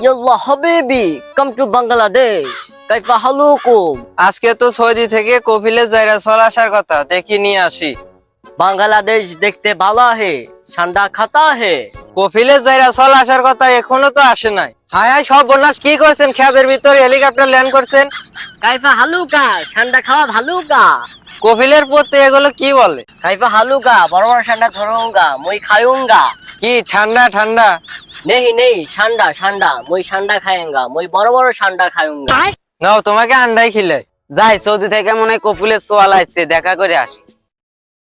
ইয়াল্লাহ হাবিবি come to Bangladesh কাইফা হালুকুম। আজকে তো সৌদি থেকে কপিলে যাইরা চলে আসার কথা, দেখি নিয়ে আসি। বাংলাদেশ দেখতে ভালো হে, ঠান্ডা খাতা হে। কপিলে যাইরা চলে আসার কথা, এখনো তো আসে নাই। হায় হায়, সব বন্যাস কি করছেন? খেতের ভিতর হেলিকপ্টার ল্যান্ড করছেন। কাইফা হালুকা, ঠান্ডা খাওয়া ভালুকা। কপিলের পড়তে এগুলো কি বলে? কাইফা হালুকা, বড় বড় ঠান্ডা ধরুঙ্গা, মুই খায়ুঙ্গা। কি ঠান্ডা ঠান্ডা? নেই নেই, ঠান্ডা ঠান্ডা, মুই ঠান্ডা খায়ুঙ্গা, মুই বড় বড় ঠান্ডা খায়ুঙ্গা। নাও, তোমাকে আন্ডাই খিলে। যাই, সৌদি থেকে মনে হয় কপিলের সোয়াল আসছে, দেখা করে আসি।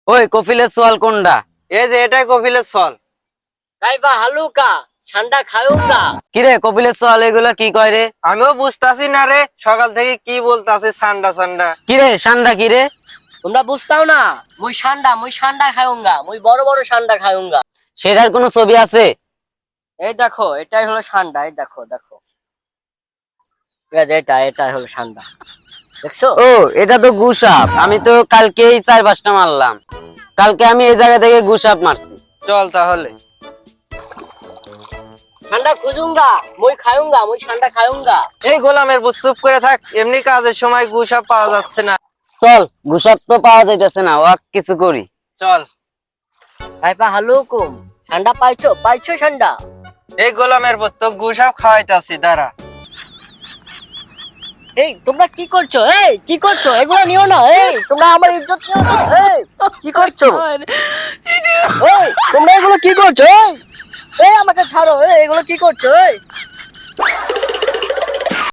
ওই কপিলের সোয়াল কোনটা? এই যে এটাই কপিলের সোয়াল। কাইফা হালুকা, ঠান্ডা খায়ুঙ্গা। কিরে কপিলের সোয়াল এগুলো কি কয় রে? আমিও বুঝতাছি না রে, সকাল থেকে কি বলতাছে ঠান্ডা ঠান্ডা। কিরে ঠান্ডা কিরে? তোমরা বুঝতাও না, মুই ঠান্ডা খায়ুঙ্গা, মুই বড় বড় ঠান্ডা খায়ুঙ্গা। সেটার কোনো ছবি আছে? এই দেখো, এটাই হলো ঠান্ডা। এই দেখো দেখো, ঠিক আছে, এটাই হলো ঠান্ডা, দেখছো? ও, এটা তো গুসাপ। আমি তো কালকেই 4-5টা মারলাম। কালকে আমি এই জায়গা থেকে গুসাপ মারছি। চল তাহলে। ঠান্ডা খুঁজুঙ্গা, মুই খায়ুঙ্গা, মুই ঠান্ডা খায়ুঙ্গা। এই গোলামের পুত, চুপ করে থাক। এমনি কাজের সময় গুসাপ পাওয়া যাচ্ছে না। চল, গুসাপ তো পাওয়া যাইতেছে না, ওয়াক কিছু করি। চল। কাইফা হালুকুম, ঠান্ডা পাইছো ঠান্ডা? এই গোলামের পুত, তো গুসাপ খাওয়াইতাছি, দাঁড়া। এই তোমরা কি করছো? এই কি করছো? এগুলো নিও না। এই তোমরা আমার ইজ্জত নিও না। এই কি করছো? এই তোমরা এগুলো কি করছো? এই আমাকে ছাড়ো। এই এগুলো কি করছো? এই